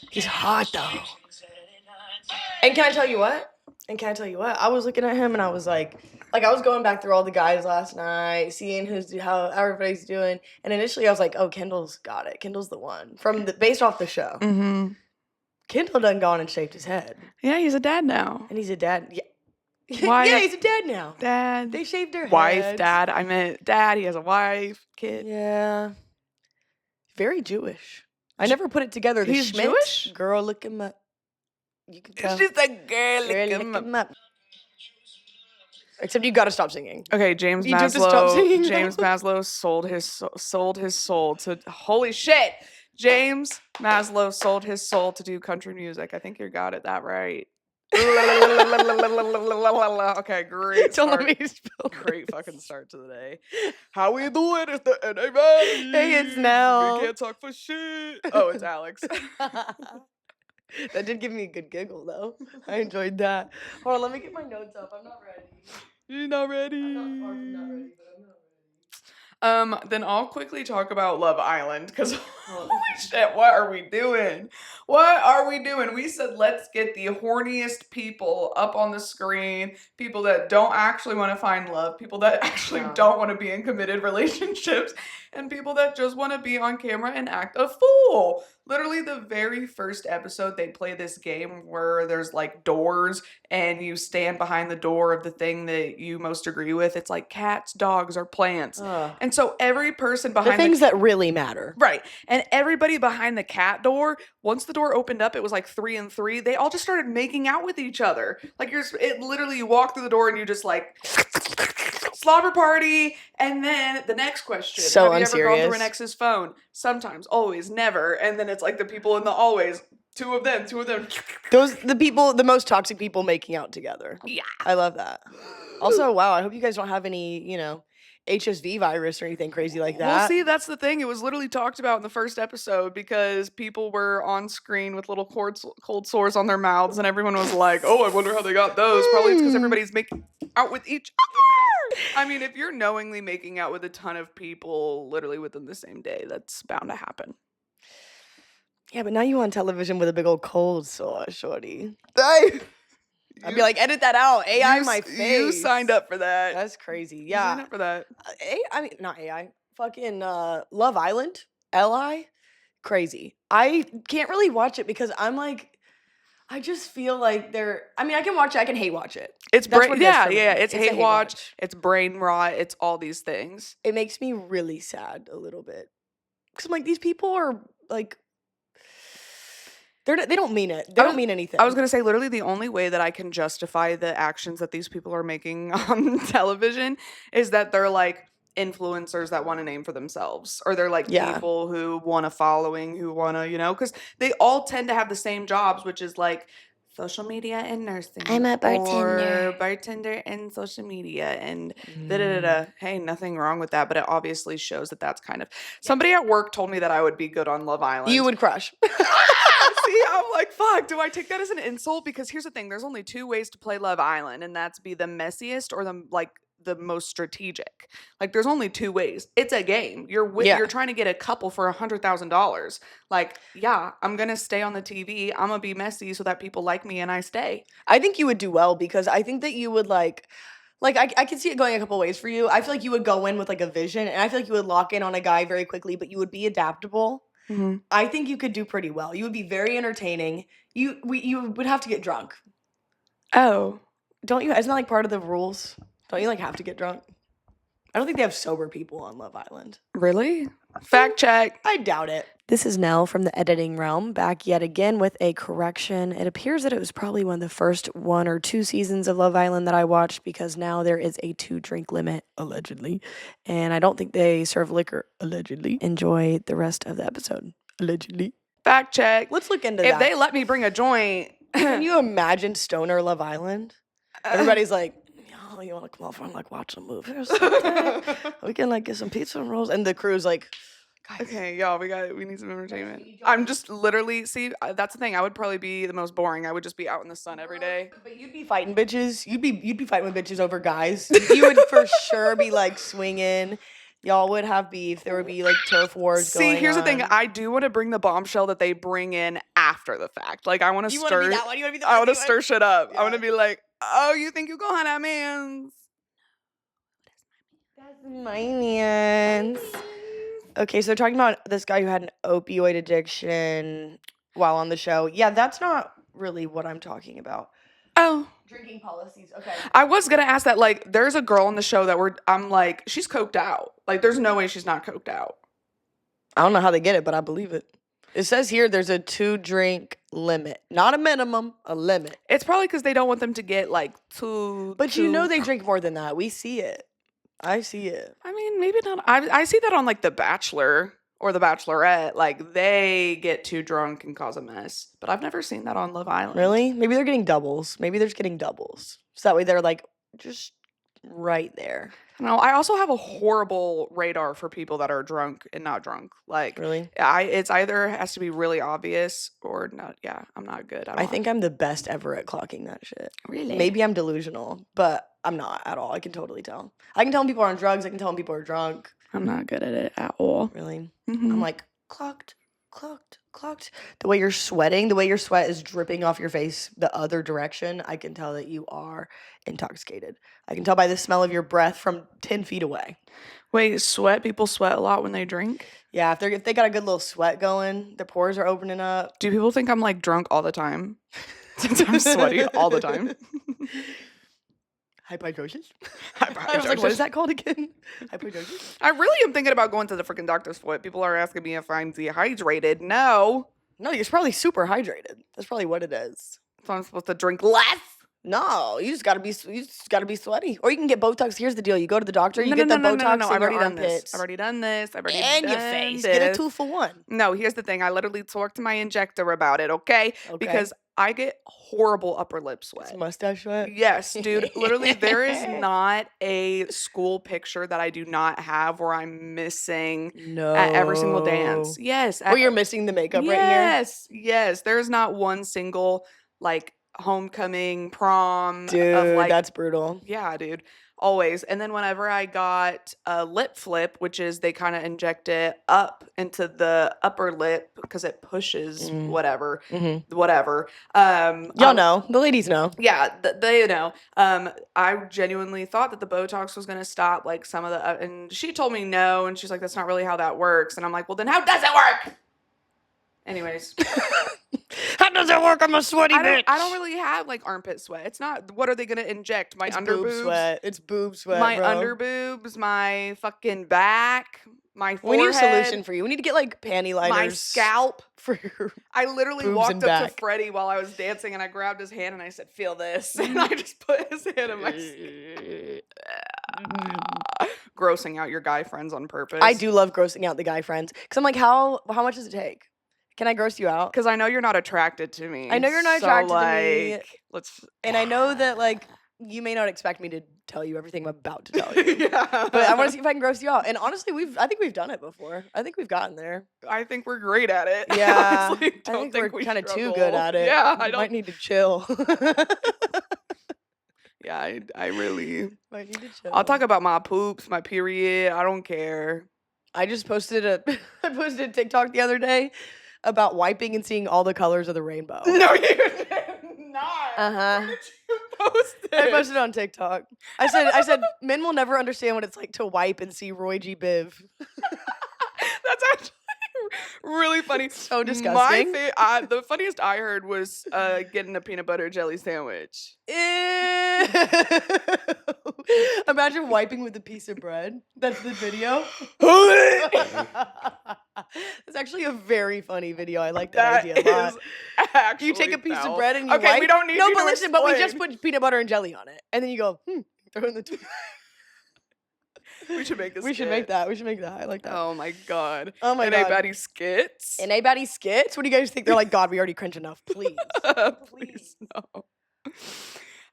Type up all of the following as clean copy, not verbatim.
He's hot though. And can I tell you what? I was looking at him and I was like I was going back through all the guys last night, seeing how everybody's doing. And initially I was like, oh, Kendall's got it. Kendall's the one based off the show. Mm-hmm. Kendall done gone and shaved his head. Yeah, he's a dad now. And he's a dad. Yeah. Wife, yeah, he's a dad now. Dad. They shaved their wife, heads. dad. I meant dad. He has a wife, kid. Yeah. Very Jewish. I never put it together. He's Schmidt, Jewish? Girl, look him up. You can tell. She's a girl. Look him up. Except you got to stop singing. Okay, James You have to stop Maslow. singing. James Maslow sold his soul to. Holy shit! James Maslow sold his soul to do country music. I think you got it that right. Okay, great. Don't let start. me spill. Great fucking start to the day. How we doing? It's the NA. Hey, it's Nell. We can't talk for shit. Oh, it's Alex. That did give me a good giggle, though. I enjoyed that. Hold on, let me get my notes up. I'm not ready. You're not ready. I'm not far from not ready, but I'm not ready. Then I'll quickly talk about Love Island, because holy shit, what are we doing? What are we doing? We said let's get the horniest people up on the screen, people that don't actually want to find love, people that actually don't want to be in committed relationships, and people that just want to be on camera and act a fool. Literally the very first episode, they play this game where there's like doors and you stand behind the door of the thing that you most agree with. It's like cats, dogs, or plants. And so every person behind the things that really matter. Right. And everybody behind the cat door, once the door opened up, it was like 3 and 3. They all just started making out with each other. Like you walk through the door and you just like slobber party. And then the next question. So have you unserious. ever gone through an ex's phone? Sometimes, always, never. And then it's like the people in the always. Two of them. The most toxic people making out together. Yeah. I love that. Also, wow, I hope you guys don't have any, HSV virus or anything crazy like that. Well, see, that's the thing. It was literally talked about in the first episode because people were on screen with little cold sores on their mouths, and everyone was like, oh, I wonder how they got those. Probably it's because everybody's making out with each other. I mean, if you're knowingly making out with a ton of people literally within the same day, that's bound to happen. Yeah, but now you on television with a big old cold sore, shorty. I'd be like, edit that out. AI my face. You signed up for that. That's crazy. You Yeah. signed up for that. Not AI. Fucking Love Island. Li. Crazy. I can't really watch it because I'm like, I just feel like I can watch it. I can hate watch it. It's That's what it is for me. It's a hate watch. It's brain rot. It's all these things. It makes me really sad a little bit. Because I'm like, these people are like, they don't mean it. They don't mean anything. I was going to say, literally, the only way that I can justify the actions that these people are making on television is that they're like influencers that want a name for themselves, or they're like people who want a following, who want to, because they all tend to have the same jobs, which is like social media and nursing. I'm a bartender. Or bartender and social media and da-da-da-da. Hey, nothing wrong with that, but it obviously shows that that's kind of... Somebody at work told me that I would be good on Love Island. You would crush. See, I'm like, fuck, do I take that as an insult? Because here's the thing, there's only 2 ways to play Love Island, and that's be the messiest or the most strategic. Like, there's only 2 ways. It's a game. You're trying to get a couple for $100,000. Like, yeah, I'm gonna stay on the TV. I'm gonna be messy so that people like me and I stay. I think you would do well because I think that you would like I can see it going a couple ways for you. I feel like you would go in with like a vision, and I feel like you would lock in on a guy very quickly, but you would be adaptable. Mm-hmm. I think you could do pretty well. You would be very entertaining. You would have to get drunk. Oh. Don't you? Isn't that like part of the rules? Don't you like have to get drunk? I don't think they have sober people on Love Island. Really? Fact check. I doubt it. This is Nell from the editing realm, back yet again with a correction. It appears that it was probably one of the first 1 or 2 seasons of Love Island that I watched, because now there is a 2-drink limit, allegedly. And I don't think they serve liquor, allegedly. Enjoy the rest of the episode, allegedly. Fact check. Let's look into that. If they let me bring a joint. Can you imagine Stoner Love Island? Everybody's like, oh, you want to come over and like watch a movie or something? We can like get some pizza and rolls. And the crew's like, guys. Okay, y'all, we need some entertainment. I'm just literally, that's the thing. I would probably be the most boring. I would just be out in the sun every day. But you'd be fighting bitches. You'd be fighting with bitches over guys. You would for sure be like swinging. Y'all would have beef. There would be like turf wars going on. See, here's the thing. I do want to bring the bombshell that they bring in after the fact. Like, I want to You want to stir. be that one? You want to be the I one? want to stir shit up. I want to Yeah. be like, oh, you think you go on that man's? That's my man's. Okay, so talking about this guy who had an opioid addiction while on the show. Yeah, that's not really what I'm talking about. Oh. Drinking policies. Okay. I was gonna ask that. Like, there's a girl on the show that I'm like, she's coked out. Like, there's no way she's not coked out. I don't know how they get it, but I believe it. It says here there's a 2-drink limit. Not a minimum, a limit. It's probably because they don't want them to get like too. But you know they drink more than that. We see it. I see it. I mean, maybe not. I see that on like The Bachelor or The Bachelorette. Like, they get too drunk and cause a mess. But I've never seen that on Love Island. Really? Maybe they're getting doubles. Maybe they're just getting doubles. So that way they're like just right there. No, I also have a horrible radar for people that are drunk and not drunk. Like, Really? it's either has to be really obvious or not. Yeah, I'm not good. I think I'm the best ever at clocking that shit. Really. Maybe I'm delusional, but I'm not at all. I can totally tell. I can tell when people are on drugs. I can tell when people are drunk. I'm not good at it at all. Really? Mm-hmm. I'm like, clocked. The way you're sweating, the way your sweat is dripping off your face the other direction, I can tell that you are intoxicated. I can tell by the smell of your breath from 10 feet away. Wait, sweat? People sweat a lot when they drink? Yeah, if they got a good little sweat going, their pores are opening up. Do people think I'm like drunk all the time? Since I'm sweaty all the time. Hyperhidrosis? I was like, what is that called again? Hyperhidrosis? I really am thinking about going to the freaking doctor's for it. People are asking me if I'm dehydrated. No. No, you're probably super hydrated. That's probably what it is. So I'm supposed to drink less? No, you just gotta be sweaty. Or you can get Botox. Here's the deal: you go to the doctor, you get the Botox. No. In I've already your done this. armpits. I've already done this. I've already and done your face. This. Get a 2-for-1. No, here's the thing. I literally talked to my injector about it. Okay, because I get horrible upper lip sweat. It's mustache sweat. Yes, dude. Literally, there is not a school picture that I do not have where I'm missing at every single dance. Yes. Or you're missing the makeup right here. Yes. There's not one single like homecoming prom dude, of like that's brutal. Yeah, dude. Always. And then whenever I got a lip flip, which is they kind of inject it up into the upper lip because it pushes whatever. Y'all know. The ladies know. Yeah, they know. I genuinely thought that the Botox was going to stop like some of the, and she told me no, and she's like, that's not really how that works. And I'm like, well, then how does it work? Anyways. How does it work? I'm a sweaty bitch. I don't really have like armpit sweat. It's not, what are they going to inject? My underboobs? Boob sweat. It's boob sweat, my bro. underboobs, my fucking back, my forehead. We need a solution for you. We need to get like panty liners. My scalp. For your I literally boobs walked and up back. to Freddie while I was dancing and I grabbed his hand and I said, feel this. And I just put his hand in my grossing out your guy friends on purpose. I do love grossing out the guy friends. Because I'm like, how much does it take? Can I gross you out? Because I know you're not attracted to me. I know you're not attracted to me. And I know that, like, you may not expect me to tell you everything I'm about to tell you. Yeah. But I want to see if I can gross you out. And honestly, I think we've done it before. I think we've gotten there. I think we're great at it. Yeah. Honestly, I think we're kind of too good at it. Yeah. I might need to chill. Yeah, I really might need to chill. I'll talk about my poops, my period. I don't care. I just posted a TikTok the other day about wiping and seeing all the colors of the rainbow. No, you did not. Uh-huh. Where did you post it? I posted it on TikTok. I said men will never understand what it's like to wipe and see Roy G. Biv. That's actually really funny. So disgusting. The funniest I heard was getting a peanut butter jelly sandwich. Ew. Imagine wiping with a piece of bread. That's the video. It's actually a very funny video. I like that idea a lot. Actually you take a piece of bread and you wipe. Okay, we don't need No, but listen, but we just put peanut butter and jelly on it. And then you go, throw in the two. We should make this. We should make that. I like that. Oh my god. Oh my god. And A-Batty skits. And A-Batty skits? What do you guys think? They're like, God, we already cringe enough. Please. Please no.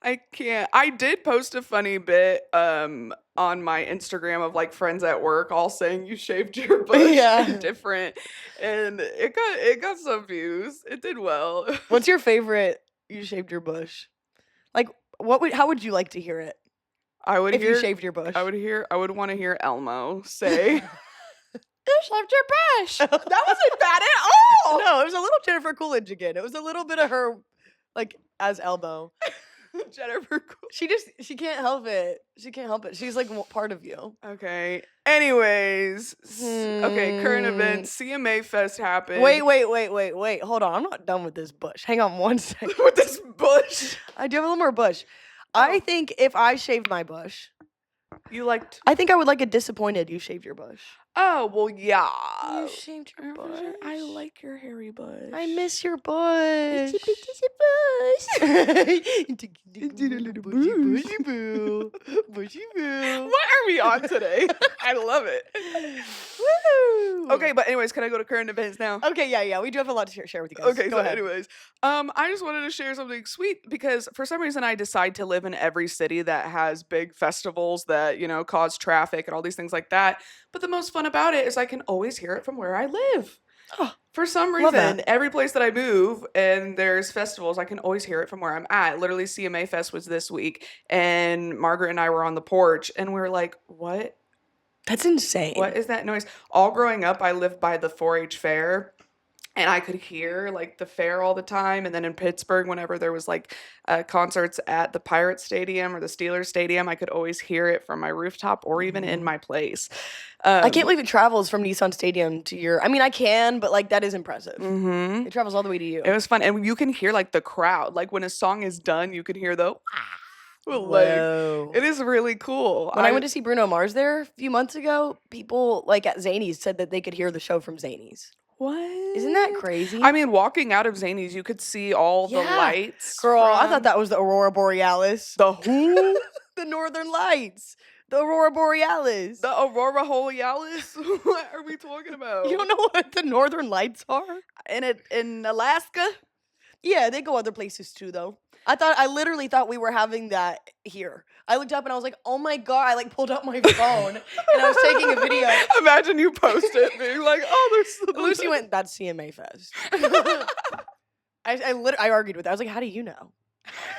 I can't. I did post a funny bit on my Instagram of like friends at work all saying you shaved your bush and different, and it got some views. It did well. What's your favorite you shaved your bush? Like how would you like to hear it? I would if you shaved your bush. I would want to hear Elmo say shaved your bush. That wasn't bad at all. No, it was a little Jennifer Coolidge again. It was a little bit of her, like, as elbow. Jennifer Coolidge. She can't help it. She can't help it. She's like part of you. Okay. Anyways. Okay, current events. CMA Fest happened. Wait. Hold on. I'm not done with this bush. Hang on one second. With this bush. I do have a little more bush. Oh. I think if I shaved my bush, You liked. I think I would like it disappointed you shaved your bush. Oh, well, yeah. You shaved your bush. I like your hairy bush. I miss your bush. Bushyboo. Bushyboo. What are we on today? I love it. Woo! Okay, but anyways, can I go to current events now? Okay, yeah. We do have a lot to share with you guys. Okay, Go so ahead. anyways, I just wanted to share something sweet because for some reason I decide to live in every city that has big festivals that, cause traffic and all these things like that. But the most fun about it is I can always hear it from where I live. Oh, For some love reason, that. every place that I move and there's festivals, I can always hear it from where I'm at. Literally, CMA Fest was this week, and Margaret and I were on the porch, and we were like, what? That's insane. What is that noise? All growing up, I lived by the 4-H fair, and I could hear like the fair all the time. And then in Pittsburgh, whenever there was like concerts at the Pirates Stadium or the Steelers Stadium, I could always hear it from my rooftop or even in my place. I can't believe it travels from Nissan Stadium to your. I mean, I can, but like that is impressive. Mm-hmm. It travels all the way to you. It was fun, and you can hear like the crowd. Like when a song is done, you can hear the. Like, Whoa. it is really cool. When I went to see Bruno Mars there a few months ago, people like at Zany's said that they could hear the show from Zany's. What? Isn't that crazy? I mean, walking out of Zany's, you could see all the Yeah. lights. Girl, I from thought that was the Aurora Borealis. the who? The Northern Lights. The Aurora Borealis. The Aurora Borealis? What are we talking about? You don't know what the Northern Lights are? In Alaska? Yeah, they go other places too, though. I literally thought we were having that here. I looked up and I was like, oh my God. I like pulled up my phone and I was taking a video. Imagine you post it being like, oh, there's Lucy went, that's CMA Fest. I argued with her. I was like, how do you know?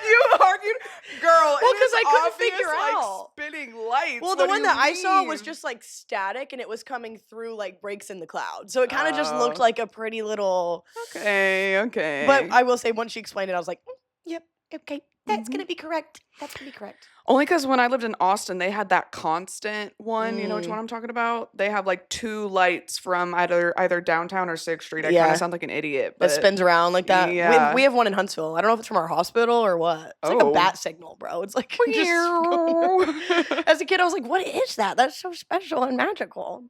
You argued? Girl, Well, it is 'cause I couldn't obvious, figure like, out. spinning lights. Well, What the do one you that I saw was mean? just like static and it was coming through like breaks in the cloud. So it kind of just looked like a pretty little. Okay. But I will say, once she explained it, I was like, yep, okay, that's going to be correct. That's going to be correct. Only because when I lived in Austin, they had that constant one. You know which Mm. one I'm talking about? They have like 2 lights from either downtown or 6th Street. I kind Yeah. of sound like an idiot, That but spins around like that. yeah. We have one in Huntsville. I don't know if it's from our hospital or what. It's like a Oh. bat signal, bro. It's like just as a kid, I was like, what is that? That's so special and magical.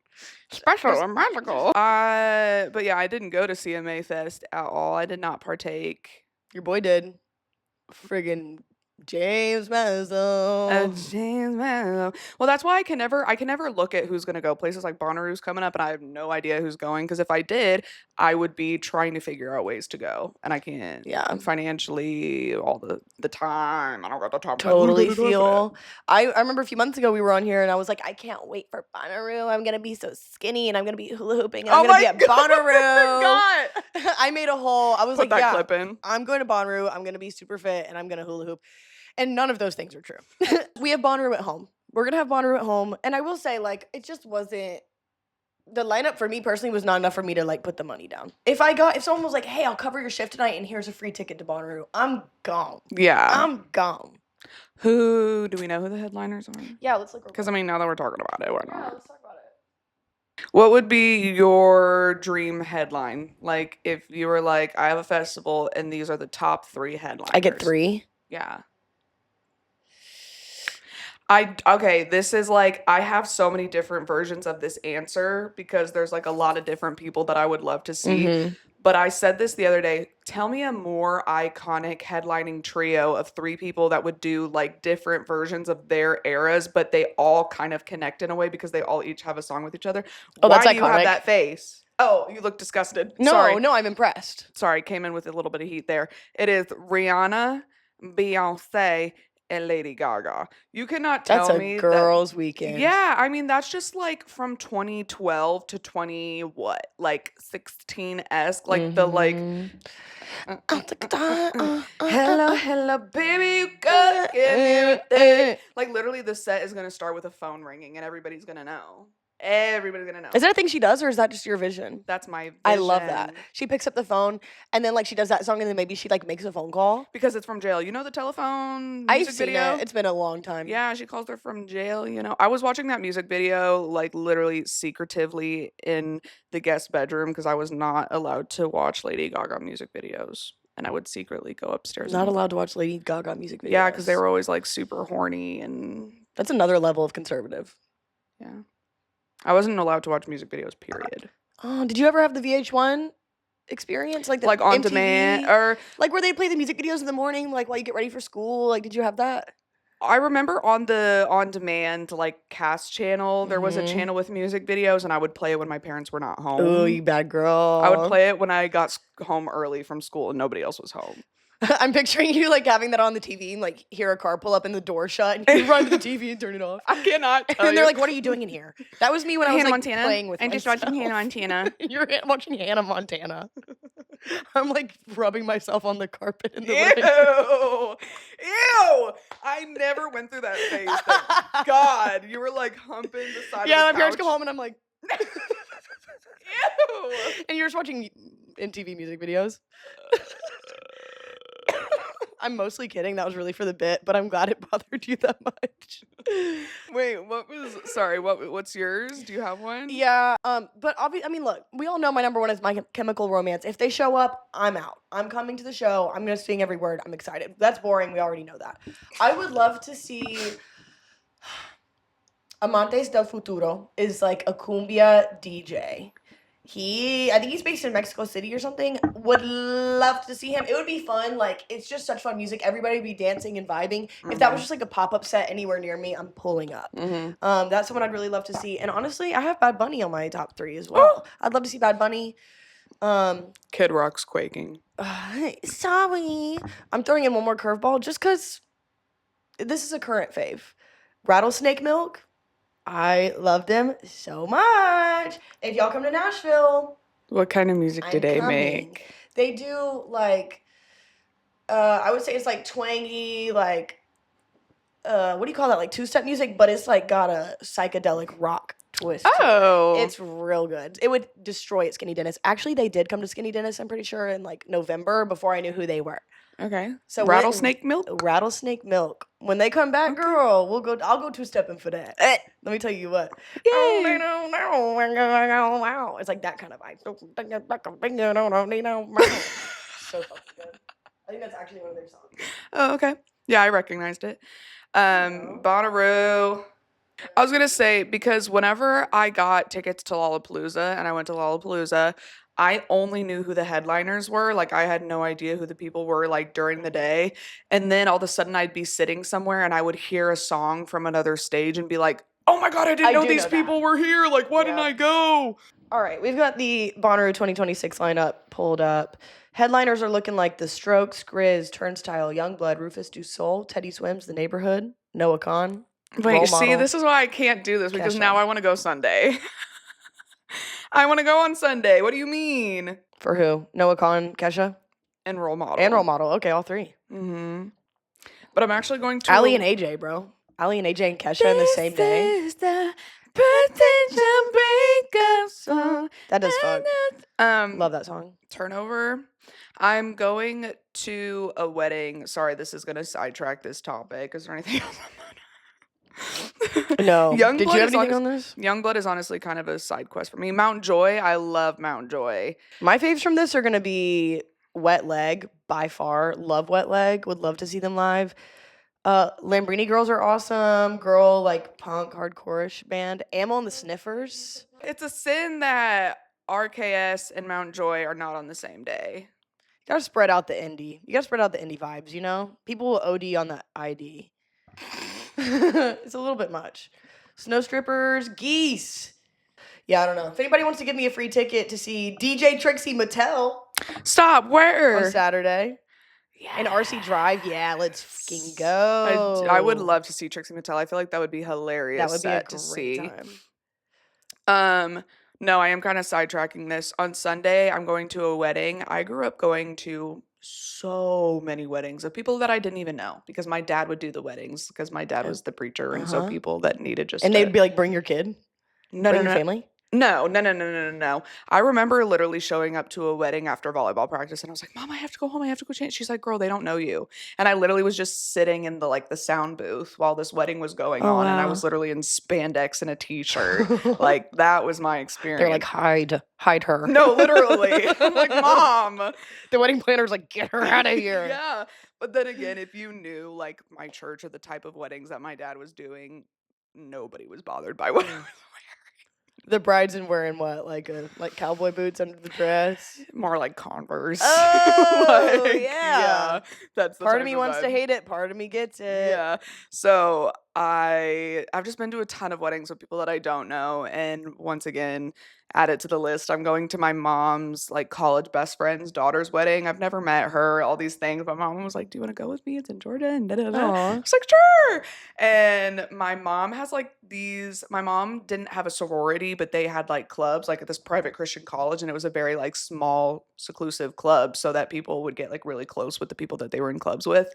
special and magical. But yeah, I didn't go to CMA Fest at all. I did not partake. Your boy did. Friggin' James Mazo. James Manlow. Well, that's why I can never look at who's gonna go. Places like Bonnaroo's coming up, and I have no idea who's going. Because if I did, I would be trying to figure out ways to go, and I can't. Yeah. Financially, all the time. I don't got the time. Totally feel. I remember a few months ago we were on here and I was like, I can't wait for Bonnaroo. I'm gonna be so skinny and I'm gonna be hula hooping and I'm gonna be at Bonnaroo. God. I made a whole. I was Put like, that yeah, clip in. I'm going to Bonnaroo. I'm gonna be super fit and I'm gonna hula hoop. And none of those things are true. We have Bonnaroo at home. We're gonna have Bonnaroo at home. And I will say, like, it just wasn't. The lineup for me personally was not enough for me to like put the money down. If someone was like, hey, I'll cover your shift tonight and here's a free ticket to Bonnaroo, I'm gone. Yeah. I'm gone. Who do we know who the headliners are? Yeah, let's look. Because I mean, now that we're talking about it, why Yeah, not? let's talk about it. What would be your dream headline? Like, if you were like, I have a festival and these are the top 3 headliners. I get 3. Yeah. Okay, this is like, I have so many different versions of this answer because there's like a lot of different people that I would love to see. Mhm. But I said this the other day. Tell me a more iconic headlining trio of 3 people that would do like different versions of their eras, but they all kind of connect in a way because they all each have a song with each other. Oh, Why that's do you have iconic. that face? Oh, you look disgusted. No, Sorry. no, I'm impressed. Sorry, came in with a little bit of heat there. It is Rihanna, Beyonce, and Lady Gaga. You cannot tell That's me a girls' weekend. Yeah, I mean that's just like from 2012 to 20 what, like 16esque, like the like. Mhm. Hello, baby, you gotta give me everything. Like literally, the set is gonna start with a phone ringing, and everybody's gonna know. Everybody's gonna know. Is that a thing she does, or is that just your vision? That's my vision. I love that. She picks up the phone and then like she does that song and then maybe she like makes a phone call. Because it's from jail. You know the telephone music I've seen video? it. It's been a long time. Yeah, she calls her from jail, you know. I was watching that music video like literally secretively in the guest bedroom because I was not allowed to watch Lady Gaga music videos. And I would secretly go upstairs. Not allowed to watch Lady Gaga music videos. Yeah, because they were always like super horny and that's another level of conservative. yeah. I wasn't allowed to watch music videos, period. Oh, did you ever have the VH1 experience? Like the Like on MTV? demand or like where they play the music videos in the morning, like while you get ready for school? Like, did you have that? I remember on the on demand like cast channel, there was a channel with music videos and I would play it when my parents were not home. Oh, you bad girl. I would play it when I got home early from school and nobody else was home. I'm picturing you like having that on the TV and like hear a car pull up and the door shut and you run to the TV and turn it off. I cannot tell And they're you. like, "What are you doing in here?" That was me when I was Hannah like Montana. playing with I'm just myself. watching Hannah Montana. You're watching Hannah Montana. I'm like rubbing myself on the carpet in the Ew. living room. Ew. I never went through that phase. Thank God. You were like humping the side Yeah, of my the parents couch. come home and I'm like, Ew. and you're just watching MTV music videos. I'm mostly kidding. That was really for the bit, but I'm glad it bothered you that much. Wait, what's yours? Do you have one? Yeah, but obviously, I mean, look, we all know my number one is My Chemical Romance. If they show up, I'm out. I'm coming to the show. I'm gonna sing every word. I'm excited. That's boring. We already know that. I would love to see Amantes del Futuro is like a cumbia DJ. I think he's based in Mexico City or something. Would love to see him. It would be fun. Like, it's just such fun music. Everybody would be dancing and vibing. If that was just like a pop-up set anywhere near me, I'm pulling up. That's someone I'd really love to see. And honestly, I have Bad Bunny on my top 3 as well. I'd love to see Bad Bunny. Kid Rock's quaking. Sorry. I'm throwing in one more curveball just because this is a current fave. Rattlesnake Milk. I love them so much. If y'all come to Nashville, What kind of music do they coming. make? They do like, I would say it's like twangy, like, what do you call that? Like two-step music, but it's like got a psychedelic rock twist. Oh. To it. It's real good. It would destroy at Skinny Dennis. Actually, they did come to Skinny Dennis, I'm pretty sure, in like November before I knew who they were. Okay. So Rattlesnake Milk? Rattlesnake Milk. When they come back, girl, I'll go two-stepping for that. Let me tell you what. Yay. It's like that kind of vibe. So fucking good. I think that's actually one of their songs. Oh, okay. Yeah, I recognized it. Bonnaroo. I was going to say, because whenever I got tickets to Lollapalooza and I went to Lollapalooza, I only knew who the headliners were. Like, I had no idea who the people were, like, during the day. And then all of a sudden I'd be sitting somewhere and I would hear a song from another stage and be like, oh my God, I didn't know these people were here. Like, why didn't I go? All right, we've got the Bonnaroo 2026 lineup pulled up. Headliners are looking like The Strokes, Grizz, Turnstile, Youngblood, Rufus Du Sol, Teddy Swims, The Neighborhood, Noah Kahan. Wait, see, this is why I can't do this because now I want to go Sunday. I want to go on Sunday. What do you mean? For who? Noah Kahan, Kesha? And Role Model. And Role Model. Okay, all 3. Mm-hmm. But I'm actually going to... Ali and AJ, bro. Ali and AJ and Kesha in the same day. This is the potential breakup song. That does fun. Love that song. Turnover. I'm going to a wedding. Sorry, this is going to sidetrack this topic. Is there anything else on that? No. Did you have anything on this? Youngblood is honestly kind of a side quest for me. Mount Joy. I love Mount Joy. My faves from this are going to be Wet Leg, by far. Love Wet Leg. Would love to see them live. Lambrini Girls are awesome. Girl, like, punk, hardcore-ish band. Ammo and the Sniffers. It's a sin that RKS and Mount Joy are not on the same day. You gotta spread out the indie. You gotta spread out the indie vibes, you know? People will OD on the ID. It's a little bit much. Snow Strippers, Geese. Yeah, I don't know. If anybody wants to give me a free ticket to see DJ Trixie Mattel. Stop, where? On Saturday. Yeah. In RC Drive. Yeah, let's fucking go. I would love to see Trixie Mattel. I feel like that would be hilarious. That would be a to great see. time. No, I am kind of sidetracking this. On Sunday, I'm going to a wedding. I grew up going to so many weddings of people that I didn't even know because my dad would do the weddings because my dad was the preacher and so people that needed just and they'd be like, bring your kid. No, But no, your no. family? No. I remember literally showing up to a wedding after volleyball practice and I was like, Mom, I have to go home. I have to go change. She's like, girl, they don't know you. And I literally was just sitting in the sound booth while this wedding was going Oh, on. And I wow. was literally in spandex and a t-shirt. Like that was my experience. They're like, hide her. No, literally. I'm like, Mom. The wedding planner's like, get her out of here. Yeah. But then again, if you knew like my church or the type of weddings that my dad was doing, nobody was bothered by what I was wearing. The bride's in wearing what? Like cowboy boots under the dress? More like Converse. Oh, yeah. That's the Part type of me wants to vibe. hate it. Part of me gets it. Yeah. So I've just been to a ton of weddings with people that I don't know. And once again, add it to the list. I'm going to my mom's like college best friend's daughter's wedding. I've never met her, all these things. But my mom was like, do you want to go with me? It's in Georgia. And I Aw. was like, sure. And my mom has like my mom didn't have a sorority, but they had like clubs like at this private Christian college. And it was a very like small, seclusive club so that people would get like really close with the people that they were in clubs with.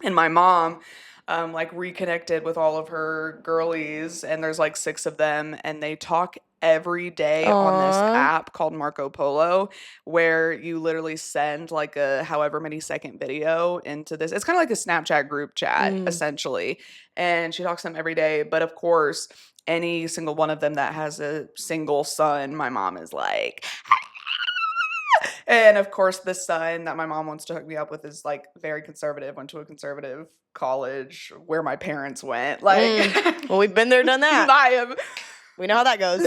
And my mom like reconnected with all of her girlies, and there's like 6 of them, and they talk every day on this Aw. app called Marco Polo, where you literally send like a however many second video into this. It's kind of like a Snapchat group chat, essentially. And she talks to them every day. But of course, any single one of them that has a single son, my mom is like, and of course, the son that my mom wants to hook me up with is like very conservative, went to a conservative college where my parents went. Like, Well, we've been there, done that. I am. We know how that goes.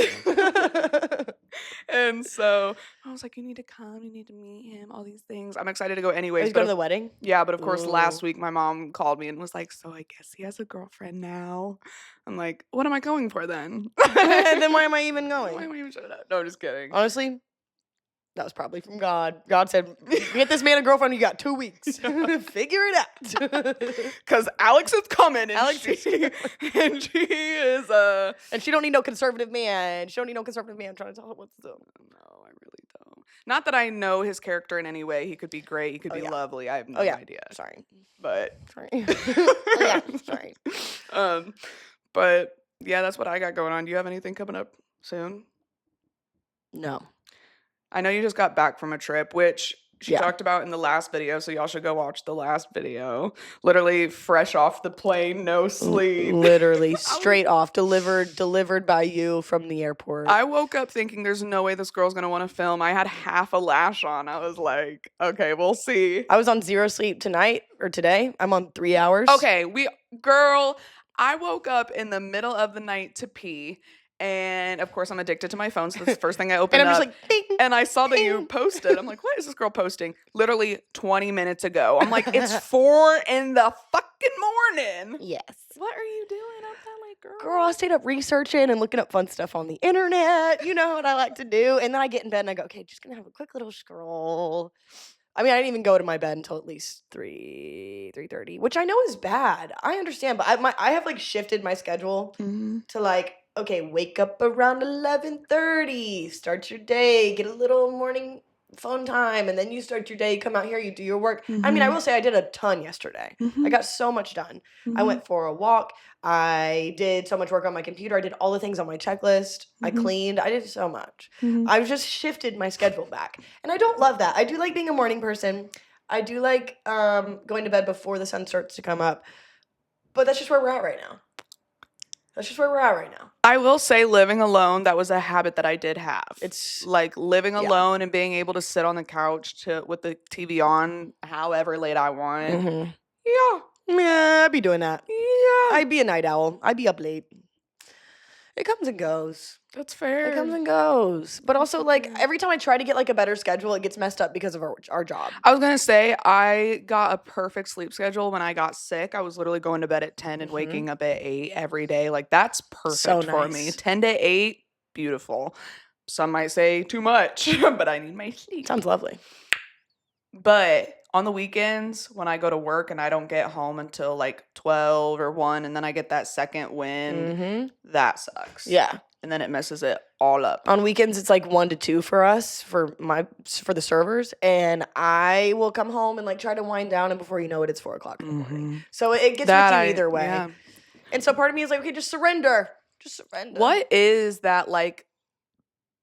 And so I was like, you need to come, you need to meet him, all these things. I'm excited to go anyways. He's going to the wedding? Yeah, but of course, last Ooh. week my mom called me and was like, so I guess he has a girlfriend now. I'm like, what am I going for then? Then why am I even going? Why am I even showing up? No, I'm just kidding. Honestly, that was probably from God. God said, get this man a girlfriend, you got 2 weeks. Figure it out. Because Alex is coming, and Alex she, is coming. and she is And she don't need no conservative man. She don't need no conservative man trying to tell her what to do. No, I really don't. Not that I know his character in any way. He could be great. He could be yeah. lovely. I have no idea. Sorry. But Sorry. Oh, yeah. Sorry. But yeah, that's what I got going on. Do you have anything coming up soon? No. I know you just got back from a trip, which she Yeah. talked about in the last video, so y'all should go watch the last video. Literally fresh off the plane, no sleep. Literally straight off, delivered by you from the airport. I woke up thinking there's no way this girl's gonna want to film. I had half a lash on. I was like, okay, we'll see. I was on 0 sleep tonight or today. I'm on 3 hours. Okay, girl, I woke up in the middle of the night to pee. And of course, I'm addicted to my phone, so that's the first thing I opened And I'm up. just like, ding, and I saw that you ding. posted. I'm like, what is this girl posting? Literally 20 minutes ago. I'm like, it's 4 in the fucking morning. Yes. What are you doing up that late, girl? Girl, I stayed up researching and looking up fun stuff on the internet. You know what I like to do. And then I get in bed and I go, okay, just gonna have a quick little scroll. I mean, I didn't even go to my bed until at least 3:30, which I know is bad. I understand, but I have like shifted my schedule to like, okay, wake up around 11:30, start your day, get a little morning phone time, and then you start your day, come out here, you do your work. I mean, I will say I did a ton yesterday. I got so much done. I went for a walk. I did so much work on my computer. I did all the things on my checklist. I cleaned. I did so much. I've just shifted my schedule back. And I don't love that. I do like being a morning person. I do like going to bed before the sun starts to come up. But that's just where we're at right now. I will say living alone, that was a habit that I did have. It's like living alone and being able to sit on the couch with the TV on however late I want. Yeah, I'd be doing that. Yeah. I'd be a night owl. I'd be up late. It comes and goes. That's fair. It comes and goes. But also, like, every time I try to get, like, a better schedule, it gets messed up because of our job. I was going to say, I got a perfect sleep schedule when I got sick. I was literally going to bed at 10 and waking up at 8 every day. Like, that's perfect for me. 10 to 8, beautiful. Some might say too much, but I need my sleep. Sounds lovely. But on the weekends, when I go to work and I don't get home until, like, 12 or 1, and then I get that second wind, that sucks. Yeah. And then it messes it all up. On weekends, it's like 1 to 2 for us, for the servers. And I will come home and like try to wind down. And before you know it, it's 4 o'clock in the morning. So it gets with you either way. Yeah. And so part of me is like, okay, just surrender. Just surrender. What is that like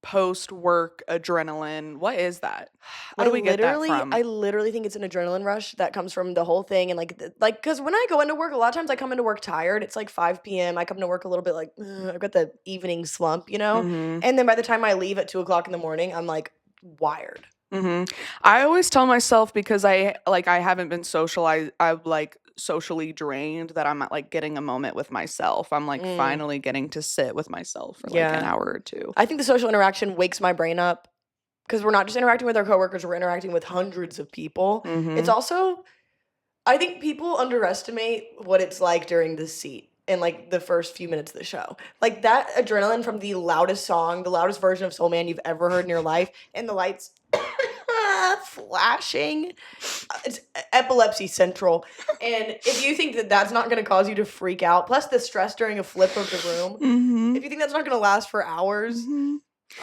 post-work adrenaline? What is that? What do we get that from? I literally think it's an adrenaline rush that comes from the whole thing, and like because when I go into work, a lot of times I come into work tired. It's like 5 p.m. I come to work a little bit like "Ugh," I've got the evening slump, Mhm. and then by the time I leave at 2 o'clock in the morning, I'm like wired. I always tell myself because I haven't been socialized. I'm like socially drained that I'm like getting a moment with myself. I'm like finally getting to sit with myself for like an Yeah. hour or two. I think the social interaction wakes my brain up because we're not just interacting with our coworkers, we're interacting with hundreds of people. It's Mhm. also, I think people underestimate what it's like during the seat in like the first few minutes of the show. Like that adrenaline from the loudest song, the loudest version of Soul Man you've ever heard in your life, and the lights flashing. It's epilepsy central. And if you think that that's not going to cause you to freak out, plus the stress during a flip of the room, if you think that's not going to last for hours,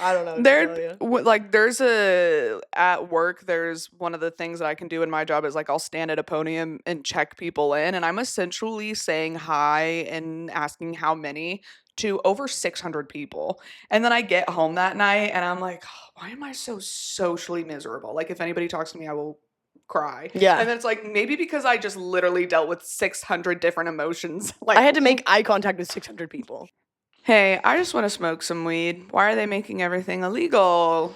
I don't know what to tell you. Like there's at work there's one of the things that I can do in my job is like I'll stand at a podium and check people in, and I'm essentially saying hi and asking how many to over 600 people. And then I get home that night and I'm like, "Oh, why am I so socially miserable? Like if anybody talks to me, I will cry." Yeah. And then it's like maybe because I just literally dealt with 600 different emotions. Like I had to make eye contact with 600 people. hey, I just want to smoke some weed. Why are they making everything illegal?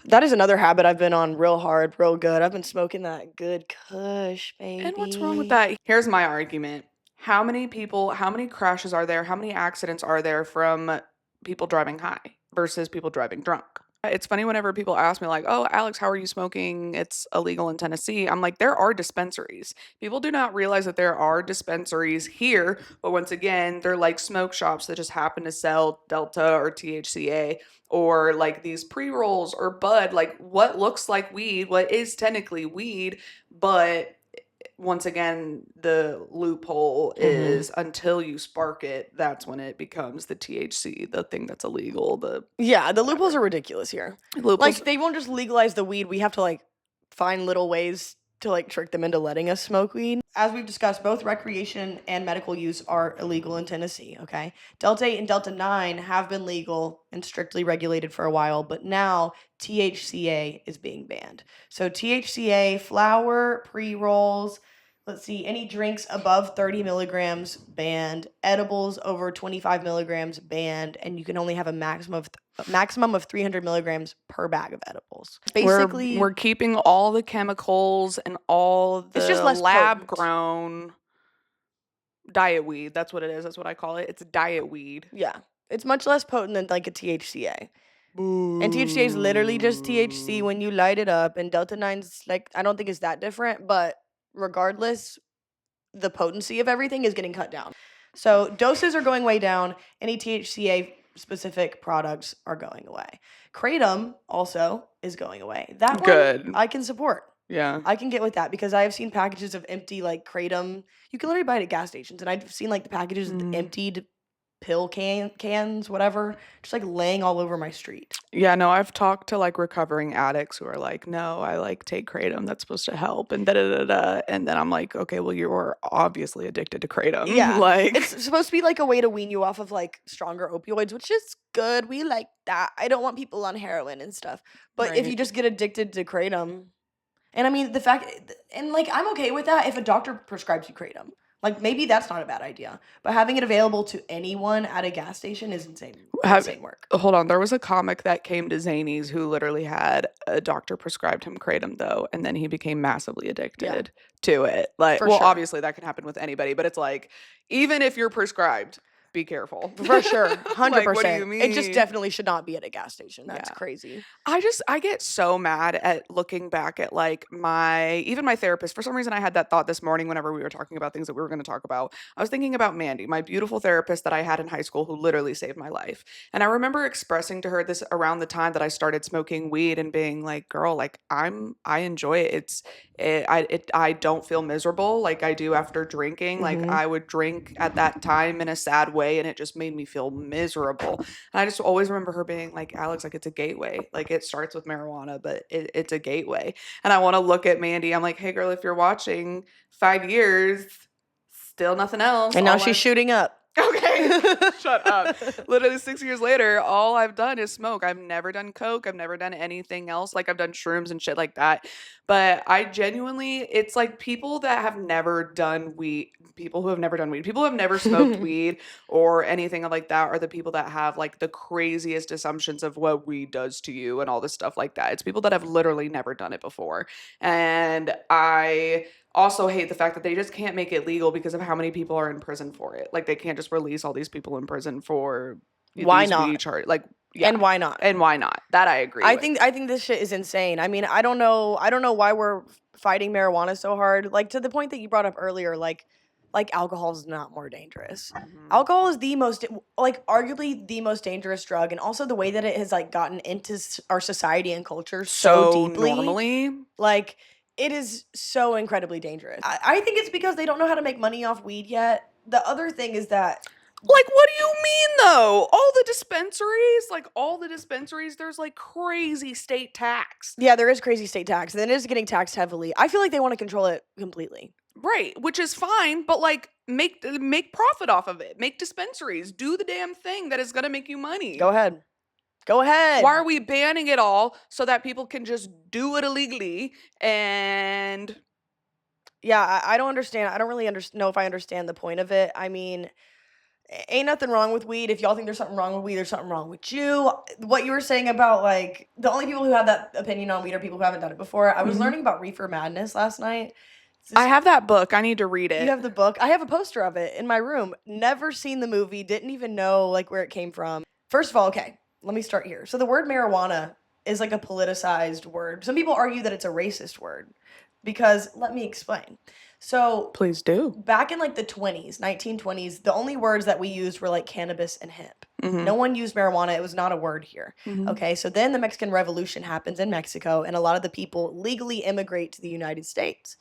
That is another habit I've been on real hard, real good. I've been smoking that good kush, baby. And what's wrong with that? Here's my argument. How many crashes are there? How many accidents are there from people driving high versus people driving drunk? It's funny whenever people ask me, like, oh, Alex, how are you smoking? It's illegal in Tennessee. I'm like, there are dispensaries. People do not realize that there are dispensaries here. But once again, they're like smoke shops that just happen to sell Delta or THCA or like these pre rolls or bud, like what looks like weed, what is technically weed. But once again, the loophole is until you spark it, that's when it becomes the THC, the thing that's illegal. The loopholes are ridiculous here. loopholes. Like they won't just legalize the weed. We have to like find little ways to like trick them into letting us smoke weed. As we've discussed, both recreation and medical use are illegal in Tennessee, okay? Delta 8 and Delta 9 have been legal and strictly regulated for a while, but now THCA is being banned. So THCA, flower, pre-rolls, let's see, any drinks above 30 milligrams banned, edibles over 25 milligrams banned, and you can only have a maximum of 300 milligrams per bag of edibles. Basically, we're keeping all the chemicals and all the it's just less lab potent. grown diet weed. That's what it is. That's what I call it. It's diet weed. Yeah, it's much less potent than like a THCA. And THCA is literally just THC when you light it up, and Delta 9's like, I don't think it's that different, but regardless, the potency of everything is getting cut down. So doses are going way down. Any THCA specific products are going away. Kratom also is going away. That Good. one I can support. Yeah. I can get with that because I have seen packages of empty like Kratom. You can literally buy it at gas stations, and I've seen like the packages of the emptied pill cans, whatever, just like laying all over my street. Yeah, no, I've talked to like recovering addicts who are like, no, I like take Kratom. That's supposed to help. And da da da da. And then I'm like, okay, well, you're obviously addicted to Kratom. Yeah. Like It's supposed to be like a way to wean you off of like stronger opioids, which is good. We like that. I don't want people on heroin and stuff. But if you Right. just get addicted to Kratom, and I mean the fact, and like I'm okay with that if a doctor prescribes you Kratom. Like maybe that's not a bad idea. But having it available to anyone at a gas station is insane. Insane work. Hold on, there was a comic that came to Zany's who literally had a doctor prescribed him Kratom though, and then he became massively addicted to it. Like, For well, sure. obviously that can happen with anybody, but it's like even if you're prescribed, be careful. For sure. 100%. Like, what do you mean? It just definitely should not be at a gas station. That's Yeah. crazy. I get so mad at looking back at like even my therapist. For some reason, I had that thought this morning whenever we were talking about things that we were going to talk about. I was thinking about Mandy, my beautiful therapist that I had in high school who literally saved my life. And I remember expressing to her this around the time that I started smoking weed and being like, girl, like I enjoy it. I don't feel miserable like I do after drinking. Like I would drink at that time in a sad way and it just made me feel miserable. And I just always remember her being like, Alex, like it's a gateway. Like it starts with marijuana, but it's a gateway. And I want to look at Mandy. I'm like, hey girl, if you're watching 5 years, still nothing else. And now she's shooting up. Okay. Shut up. Literally 6 years later, all I've done is smoke. I've never done coke. I've never done anything else. Like I've done shrooms and shit like that. But I genuinely, it's like people that have never done weed, people who have never done weed, people who have never smoked weed or anything like that are the people that have like the craziest assumptions of what weed does to you and all this stuff like that. It's people that have literally never done it before. And I also hate the fact that they just can't make it legal because of how many people are in prison for it. Like they can't just release all these people in prison for Why these not? weed charges. Like yeah. And why not? And why not? That I agree with. I think this shit is insane. I mean, I don't know why we're fighting marijuana so hard. Like to the point that you brought up earlier, like alcohol is not more dangerous. Alcohol is the most, like arguably the most dangerous drug, and also the way that it has like gotten into our society and culture so deeply. Normally, like it is so incredibly dangerous. I think it's because they don't know how to make money off weed yet. The other thing is that, like, what do you mean though? All the dispensaries, there's like crazy state tax. yeah, there is crazy state tax, and then it is getting taxed heavily. I feel like they want to control it completely. Right, which is fine, but like make profit off of it. Make dispensaries. Do the damn thing that is going to make you money. Go ahead. Why are we banning it all so that people can just do it illegally? And yeah, I don't understand. I don't really know if I understand the point of it. I mean, ain't nothing wrong with weed. If y'all think there's something wrong with weed, there's something wrong with you. What you were saying about like the only people who have that opinion on weed are people who haven't done it before. I was learning about Reefer Madness last night. I have that book. I need to read it. You have the book? I have a poster of it in my room. Never seen the movie. Didn't even know like where it came from. First of all, okay, let me start here. So the word marijuana is like a politicized word. Some people argue that it's a racist word because let me explain. So please do. Back in like the 1920s, the only words that we used were like cannabis and hemp. No one used marijuana. It was not a word here. Okay, so then the Mexican Revolution happens in Mexico, and a lot of the people legally immigrate to the United States.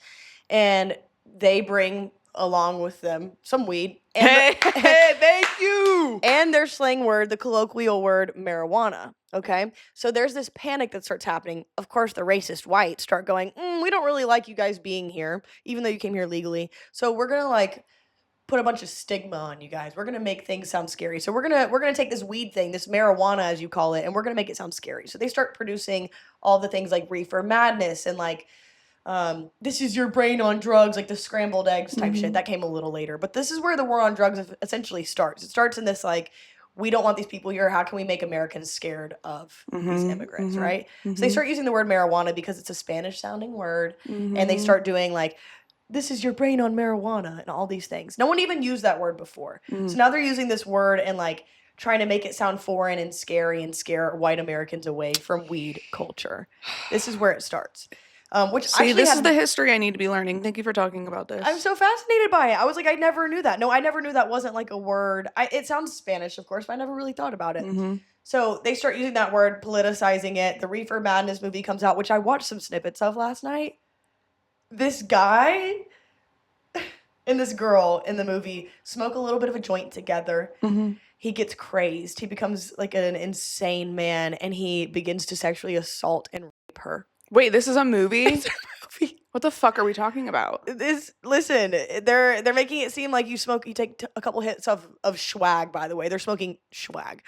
And they bring along with them some weed. And hey, thank you. And their slang word, the colloquial word marijuana. Okay, so there's this panic that starts happening. Of course, the racist whites start going, we don't really like you guys being here, even though you came here legally. So we're gonna like put a bunch of stigma on you guys. We're gonna make things sound scary. So we're gonna take this weed thing, this marijuana as you call it, and we're gonna make it sound scary. So they start producing all the things like Reefer Madness and like this is your brain on drugs, like the scrambled eggs type shit. That came a little later. But this is where the war on drugs essentially starts. It starts in this like, we don't want these people here. How can we make Americans scared of these immigrants, right? So they start using the word marijuana because it's a Spanish sounding word. And they start doing like, this is your brain on marijuana and all these things. No one even used that word before. So now they're using this word and like trying to make it sound foreign and scary and scare white Americans away from weed culture. This is where it starts. Which this is the history I need to be learning. Thank you for talking about this. I'm so fascinated by it. I was like, I never knew that. No, I never knew that wasn't like a word. It sounds Spanish, of course, but I never really thought about it. So they start using that word, politicizing it. The Reefer Madness movie comes out, which I watched some snippets of last night. This guy and this girl in the movie smoke a little bit of a joint together. He gets crazed. He becomes like an insane man, and he begins to sexually assault and rape her. Wait, this is a movie? It's a movie. What the fuck are we talking about? Listen, they're making it seem like you take a couple hits of swag, by the way. They're smoking swag.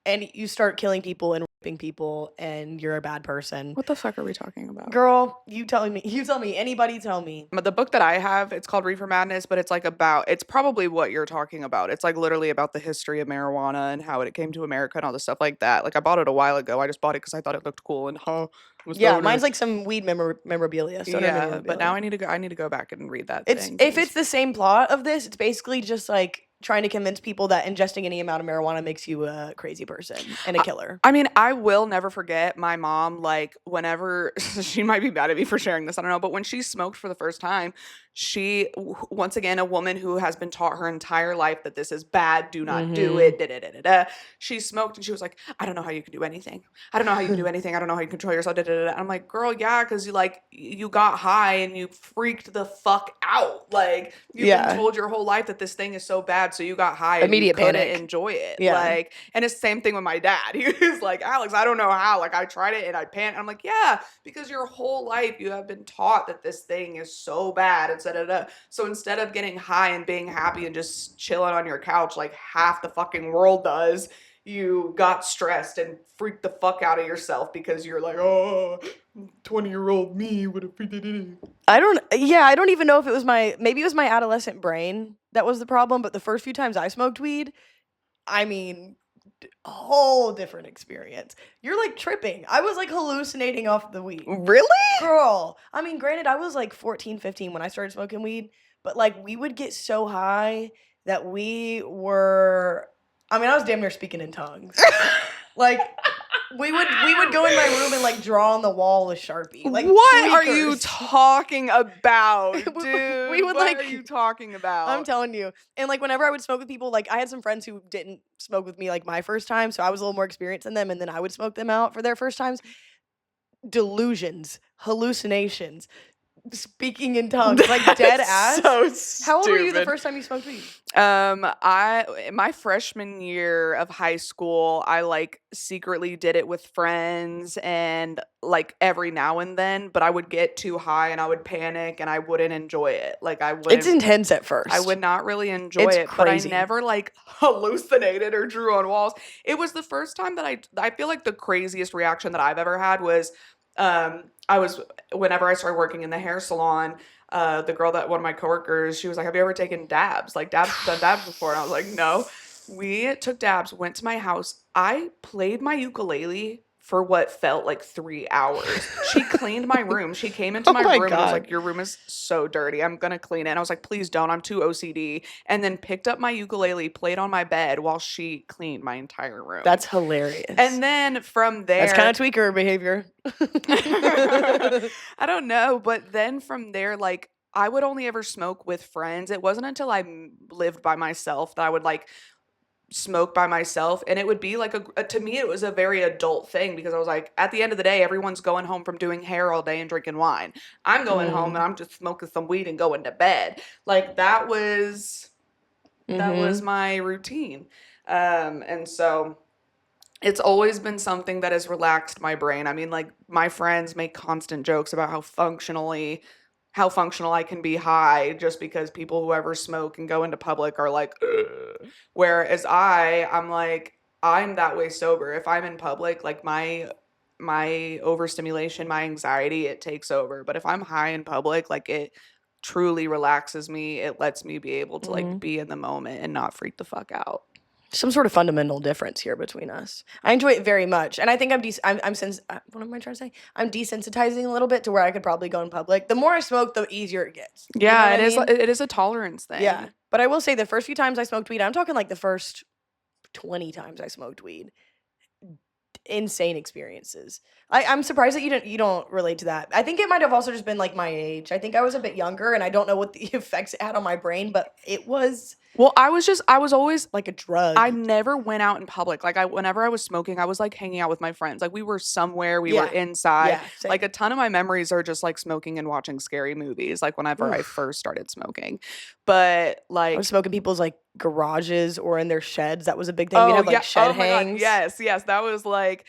And you start killing people and raping people, and you're a bad person. What the fuck are we talking about? Girl, you tell me, anybody tell me. But the book that I have, it's called Reefer Madness, but it's like it's probably what you're talking about. It's like literally about the history of marijuana and how it came to America and all this stuff like that. Like I bought it a while ago. I just bought it because I thought it looked cool and mine's like some weed memorabilia. Memorabilia. But now I need to go back and read that thing. If it's the same plot of this, it's basically just like trying to convince people that ingesting any amount of marijuana makes you a crazy person and a killer. I mean, I will never forget my mom, like, whenever, she might be mad at me for sharing this, I don't know, but when she smoked for the first time, she, once again, a woman who has been taught her entire life that this is bad, do not do it, she smoked and she was like, I don't know how you can do anything. I don't know how you can do anything. I don't know how you control yourself, And I'm like, girl, yeah, because you got high and you freaked the fuck out. Like, you've been told your whole life that this thing is so bad bad, so you got high and Immediate you couldn't panic. enjoy it. Yeah. Like, and it's the same thing with my dad. He was like, Alex, I don't know how. Like, I tried it and I panicked. I'm like, yeah, because your whole life you have been taught that this thing is so bad, etc. So instead of getting high and being happy and just chilling on your couch like half the fucking world does, you got stressed and freaked the fuck out of yourself because you're like, oh, 20-year-old me would have freaked it. I don't even know if it was maybe it was my adolescent brain that was the problem, but the first few times I smoked weed, I mean, a whole different experience. You're like tripping. I was like hallucinating off the weed. Really? Girl. I mean, granted, I was like 14, 15 when I started smoking weed, but like we would get so high that I was damn near speaking in tongues. Like we would go in my room and like draw on the wall with Sharpie. Like, what are tweakers. you talking about, dude? We would what like. are you talking about? I'm telling you. And like whenever I would smoke with people, like I had some friends who didn't smoke with me like my first time, so I was a little more experienced than them, and then I would smoke them out for their first times. Delusions, hallucinations, speaking in tongues, like dead ass. So stupid. How old were you the first time you smoked weed? My freshman year of high school, I like secretly did it with friends and like every now and then, but I would get too high and I would panic and I wouldn't enjoy it. Like I wouldn't. It's intense at first. I would not really enjoy it, crazy. But I never like hallucinated or drew on walls. It was the first time that I feel like the craziest reaction that I've ever had was whenever I started working in the hair salon, the girl that one of my coworkers, she was like, have you ever taken dabs? Like done dabs before? And I was like, no. We took dabs, went to my house. I played my ukulele for what felt like 3 hours. She cleaned my room. She came into my room and was like, your room is so dirty. I'm going to clean it. And I was like, please don't. I'm too OCD. And then picked up my ukulele, played on my bed while she cleaned my entire room. That's hilarious. And then from there. That's kind of tweaker behavior. I don't know. But then from there, like, I would only ever smoke with friends. It wasn't until I lived by myself that I would like smoke by myself, and it would be like to me it was a very adult thing because I was like, at the end of the day, everyone's going home from doing hair all day and drinking wine. I'm going home and I'm just smoking some weed and going to bed. Like that was my routine. And so it's always been something that has relaxed my brain. I mean, like my friends make constant jokes about how functional I can be high just because people who ever smoke and go into public are like, ugh. Whereas I'm like, I'm that way sober. If I'm in public, like my overstimulation, my anxiety, it takes over. But if I'm high in public, like it truly relaxes me. It lets me be able to like be in the moment and not freak the fuck out. Some sort of fundamental difference here between us. I enjoy it very much, and I think what am I trying to say? I'm desensitizing a little bit to where I could probably go in public. The more I smoke, the easier it gets. Yeah, it is. It is a tolerance thing. Yeah, but I will say the first few times I smoked weed, I'm talking like the first 20 times I smoked weed. Insane experiences. I'm surprised that you don't relate to that. I think it might have also just been like my age. I think I was a bit younger, and I don't know what the effects it had on my brain, but it was. Well, I was always like a drug. I never went out in public. Like whenever I was smoking, I was like hanging out with my friends. Like we were somewhere, we were inside. Yeah, like a ton of my memories are just like smoking and watching scary movies. Like whenever I first started smoking, but like I was smoking people's like garages or in their sheds. That was a big thing. We'd have like shed hangs. God. Yes, that was like.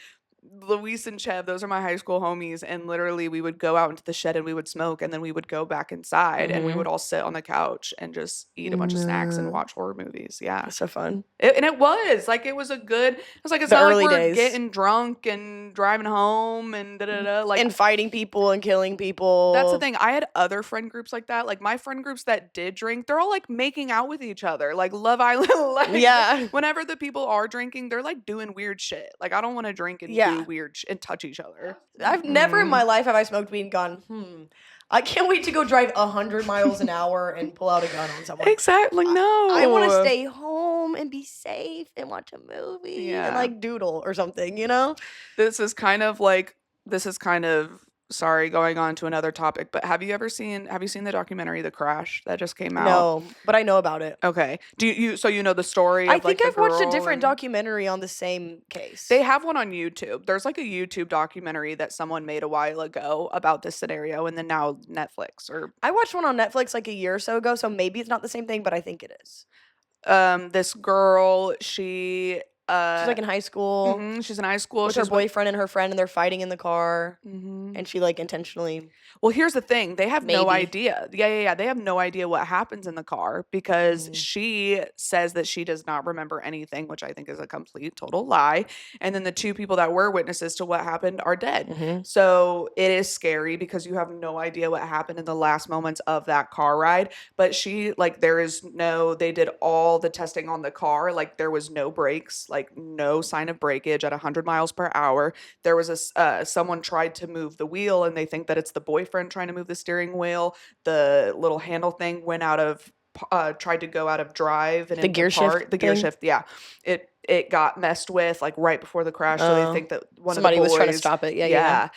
Luis and Chev, those are my high school homies, and literally we would go out into the shed and we would smoke, and then we would go back inside and we would all sit on the couch and just eat a bunch of snacks and watch horror movies. Yeah, that's so fun. It was like it was like it's not like we're getting drunk and driving home and like and fighting people and killing people. That's the thing. I had other friend groups like that. Like my friend groups that did drink, they're all like making out with each other, like Love Island. Like, whenever the people are drinking, they're like doing weird shit. Like I don't want to drink and do weird and touch each other. I've never in my life have I smoked weed and gone, I can't wait to go drive 100 miles an hour and pull out a gun on someone. Exactly. No. I want to stay home and be safe and watch a movie and like doodle or something, you know? This is kind of sorry, going on to another topic, but have you seen the documentary The Crash that just came out? No, but I know about it. Okay. So you know the story? I think I've watched a different documentary on the same case. They have one on YouTube. There's like a YouTube documentary that someone made a while ago about this scenario, and then now Netflix I watched one on Netflix like a year or so ago, so maybe it's not the same thing, but I think it is. This girl, she's like in high school. She's in high school. With her boyfriend and her friend, and they're fighting in the car. And she like intentionally. Well, here's the thing. They have no Maybe. idea. Yeah. They have no idea what happens in the car because she says that she does not remember anything, which I think is a complete total lie. And then the two people that were witnesses to what happened are dead. So it is scary because you have no idea what happened in the last moments of that car ride. But she, like, they did all the testing on the car. Like, there was no brakes, like no sign of breakage at 100 miles per hour. There was someone tried to move the wheel and they think that it's the boyfriend trying to move the steering wheel. The little handle thing went out of tried to go out of drive and the gear shift. The gear shift, yeah. It got messed with like right before the crash. So they think that somebody was trying to stop it. Yeah.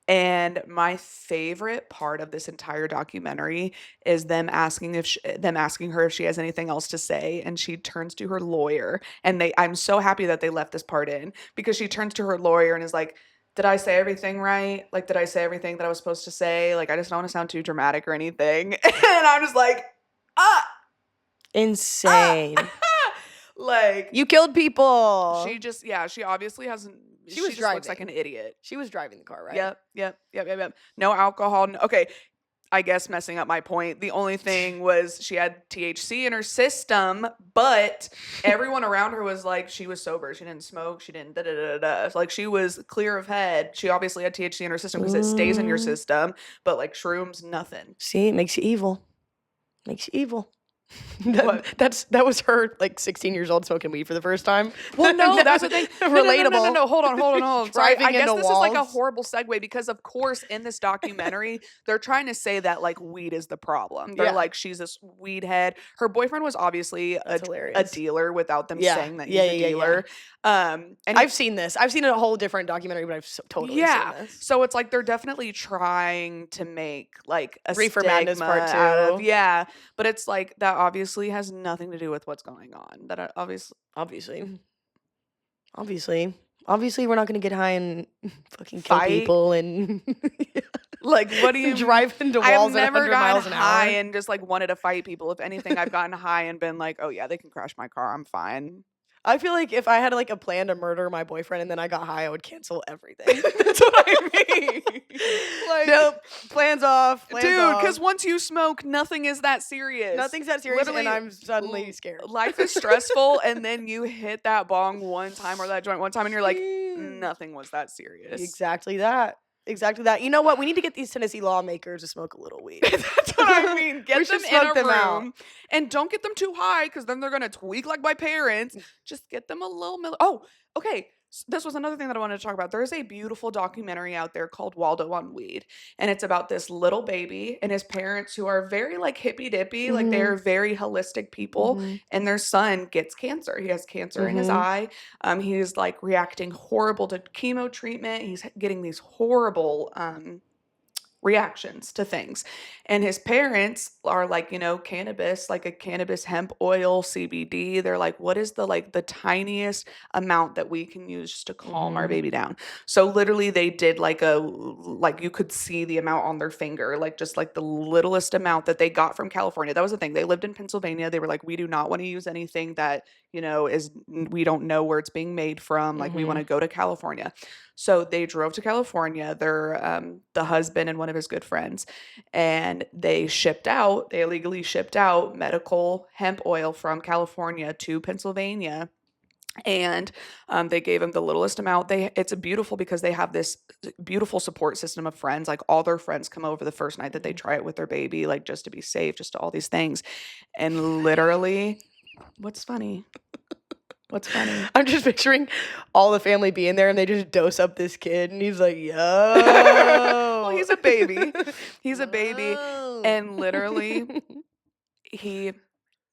And my favorite part of this entire documentary is them asking her if she has anything else to say, and she turns to her lawyer. And I'm so happy that they left this part in because she turns to her lawyer and is like, did I say everything right? Like, did I say everything that I was supposed to say? Like, I just don't want to sound too dramatic or anything. And I'm just like, insane. Like, you killed people. She obviously hasn't. She just looks like an idiot. She was driving the car, right? Yep. No alcohol. Okay. I guess messing up my point. The only thing was she had THC in her system, but everyone around her was like, she was sober. She didn't smoke. She didn't da-da-da-da. Like, she was clear of head. She obviously had THC in her system because it stays in your system, but like shrooms, nothing. See, it makes you evil. That was her like 16 years old smoking weed for the first time. Well, no, that's the thing. Relatable. No. Hold on. Sorry, I guess this walls. is like a horrible segue because, of course, in this documentary, they're trying to say that like weed is the problem. They're like, she's this weed head. Her boyfriend was obviously a dealer without them saying that he's a dealer. And I've seen this. I've seen a whole different documentary, but I've totally seen this. So it's like they're definitely trying to make like a Reefer Madness Part 2. But it's like that obviously has nothing to do with what's going on. That obviously we're not going to get high and fucking kill people and like, what do you drive into walls at 100 miles an hour? I've never gotten high and just like wanted to fight people. If anything, I've gotten high and been like, oh yeah, they can crash my car. I'm fine. I feel like if I had like a plan to murder my boyfriend and then I got high, I would cancel everything. That's what I mean. Like, nope, plans off. Dude, because once you smoke, nothing is that serious. Nothing's that serious. Literally, and I'm suddenly scared. Life is stressful, and then you hit that bong one time or that joint one time, and you're like, nothing was that serious. Exactly that. You know what? We need to get these Tennessee lawmakers to smoke a little weed. That's what I mean. Get them in a room. And don't get them too high because then they're going to tweak like my parents. Just get them a little. Oh, okay. This was another thing that I wanted to talk about. There's a beautiful documentary out there called Waldo on Weed. And it's about this little baby and his parents who are very like hippy dippy. Like, they're very holistic people. And their son gets cancer. He has cancer in his eye. He's like reacting horrible to chemo treatment. He's getting these horrible reactions to things. And his parents are like, cannabis, like a cannabis hemp oil, CBD. They're like, what is the tiniest amount that we can use to calm our baby down? So literally they did you could see the amount on their finger, like just like the littlest amount that they got from California. That was the thing. They lived in Pennsylvania. They were like, we do not want to use anything that, we don't know where it's being made from. Like, we want to go to California. So they drove to California, the husband and one of his good friends, and they illegally shipped out medical hemp oil from California to Pennsylvania. And they gave him the littlest amount. It's beautiful because they have this beautiful support system of friends. Like, all their friends come over the first night that they try it with their baby, like just to be safe, just to all these things. And literally, what's funny? I'm just picturing all the family being there and they just dose up this kid and he's like, yo. Well, he's a baby. And literally, he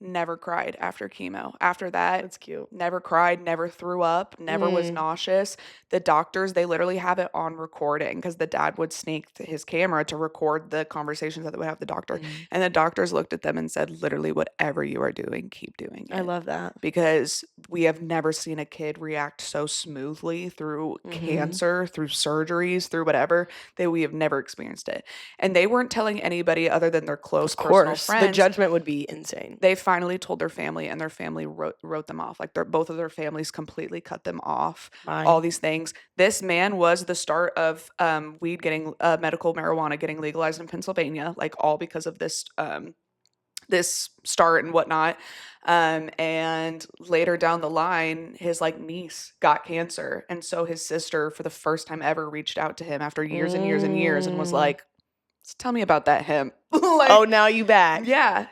never cried after chemo. After that, that's cute. Never cried, never threw up, never was nauseous. The doctors, they literally have it on recording because the dad would sneak his camera to record the conversations that they would have with the doctor. And the doctors looked at them and said, literally, whatever you are doing, keep doing it. I love that. Because we have never seen a kid react so smoothly through cancer, through surgeries, through whatever. We have never experienced it. And they weren't telling anybody other than their close personal friends. The judgment would be insane. They finally told their family, and their family wrote them off. Like both of their families completely cut them off. Fine. All these things. This man was the start of weed getting medical marijuana getting legalized in Pennsylvania, like all because of this this start and whatnot. And later down the line, his like niece got cancer, and so his sister, for the first time ever, reached out to him after years and years and years, and was like, "Tell me about that hemp." Like, oh, now you back. Yeah.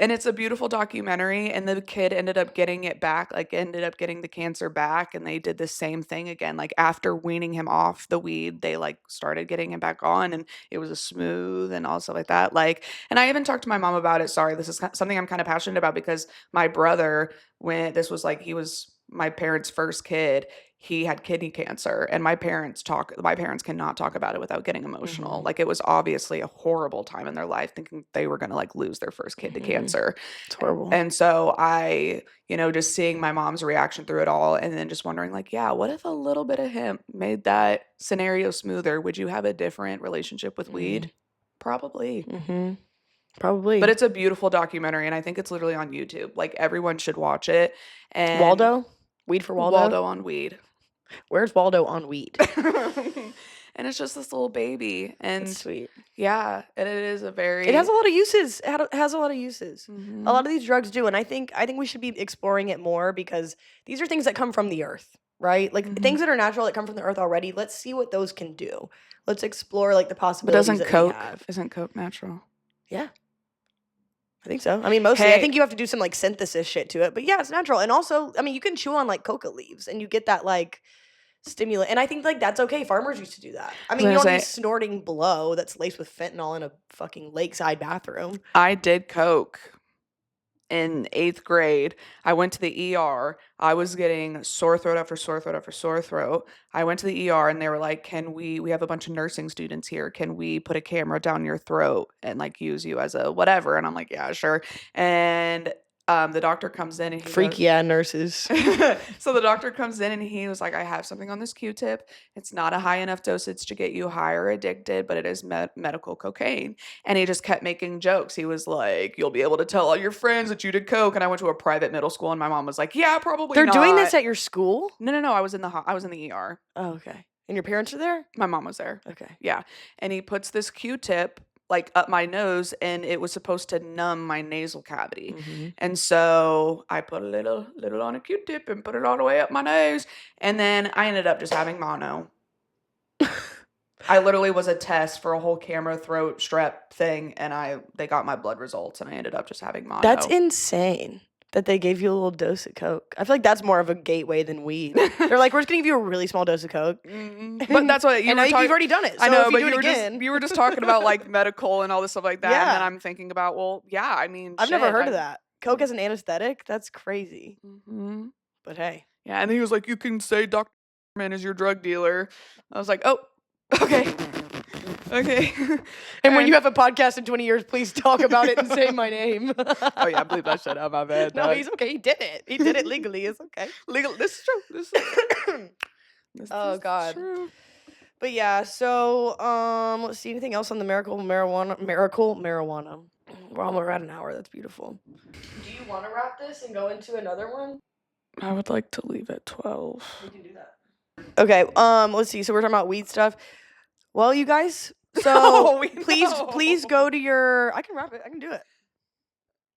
And it's a beautiful documentary. And the kid ended up getting it back, like ended up getting the cancer back. And they did the same thing again. Like after weaning him off the weed, they like started getting him back on, and it was a smooth and all stuff like that. Like, and I even talked to my mom about it. Sorry, this is something I'm kind of passionate about, because my brother, when this was like, he was my parents' first kid, he had kidney cancer, and my parents cannot talk about it without getting emotional. Like, it was obviously a horrible time in their life, thinking they were going to like lose their first kid to cancer. It's horrible. And so I, just seeing my mom's reaction through it all, and then just wondering like, yeah, what if a little bit of hemp made that scenario smoother? Would you have a different relationship with weed? Probably. Probably. But it's a beautiful documentary, and I think it's literally on YouTube. Like, everyone should watch it. And Waldo? Weed for Waldo? Waldo on weed. Where's Waldo on weed? And it's just this little baby. And that's sweet. Yeah, and it is it has a lot of uses. It has a lot of uses. A lot of these drugs do, and I think we should be exploring it more, because these are things that come from the earth, right? Like things that are natural that come from the earth already. Let's see what those can do. Let's explore like the possibilities. But isn't Coke natural? Yeah. I think so. I mean, mostly. I think you have to do some like synthesis shit to it, but yeah, it's natural. And also, I mean, you can chew on like coca leaves, and you get that like stimulant. And I think like that's okay. Farmers used to do that. I mean, you don't be snorting blow that's laced with fentanyl in a fucking lakeside bathroom. I did coke in 8th grade. I went to the ER. I was getting sore throat after sore throat after sore throat. I went to the ER, and they were like, we have a bunch of nursing students here. Can we put a camera down your throat and like use you as a whatever? And I'm like, yeah, sure. And the doctor comes in, and freaky nurses. So the doctor comes in, and he was like, I have something on this Q-tip. It's not a high enough dosage to get you high or addicted, but it is medical cocaine. And he just kept making jokes. He was like, you'll be able to tell all your friends that you did coke. And I went to a private middle school, and my mom was like, yeah, probably They're doing this at your school? No. I was in the ER. Oh, okay. And your parents are there? My mom was there. Okay. Yeah. And he puts this Q-tip like up my nose, and it was supposed to numb my nasal cavity. And so I put a little on a Q-tip and put it all the way up my nose. And then I ended up just having mono. I literally was a test for a whole camera throat strep thing, and they got my blood results, and I ended up just having mono. That's insane that they gave you a little dose of coke. I feel like that's more of a gateway than weed. They're like, we're just gonna give you a really small dose of coke. But that's what you've already done it. So I know, if but you were just talking about like medical and all this stuff like that. Yeah. And then I'm thinking about, well, yeah, I mean, I've never heard of that. Coke as an anesthetic? That's crazy. But hey. Yeah, and he was like, you can say Dr. Man is your drug dealer. I was like, oh, okay. Okay. And when you have a podcast in 20 years, please talk about it and say my name. Oh, yeah, I believe that shit out my bed. No, he's okay. He did it. He did it legally. It's okay. Legal. This is true. This is God. True. But yeah, so let's see. Anything else on the miracle marijuana? We're at an hour. That's beautiful. Do you want to wrap this and go into another one? I would like to leave at 12. We can do that. Okay. Let's see. So we're talking about weed stuff. Well, you guys. So please go to your. I can wrap it. I can do it.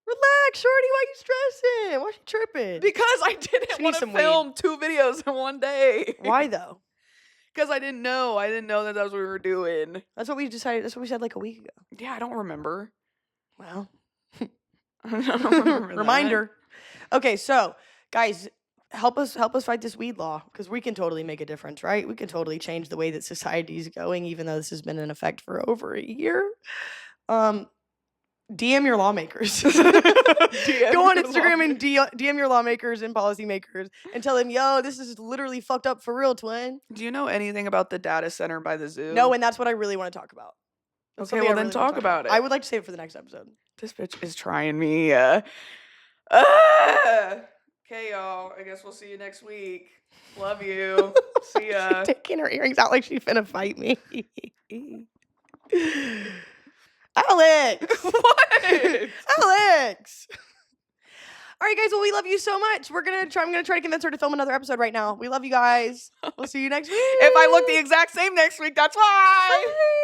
Relax, shorty. Why you stressing? Why you tripping? Because I didn't want to film 2 videos in one day. Why though? Because I didn't know. I didn't know that that's what we were doing. That's what we decided. That's what we said like a week ago. Yeah, I don't remember. Well, I don't remember. Reminder. Okay, so guys, help us fight this weed law, because we can totally make a difference, right? We can totally change the way that society is going, even though this has been in effect for over a year. DM your lawmakers. Go on Instagram and DM your lawmakers and policymakers and tell them, yo, this is literally fucked up for real, twin. Do you know anything about the data center by the zoo? No, and that's what I really want to talk about. Okay, well then talk about it. I would like to save it for the next episode. This bitch is trying me. Okay, y'all. I guess we'll see you next week. Love you. See ya. She's taking her earrings out like she's finna fight me. Alex! What? Alex! All right, guys. Well, we love you so much. I'm gonna try to convince her to film another episode right now. We love you guys. We'll see you next week. If I look the exact same next week, that's why. Bye.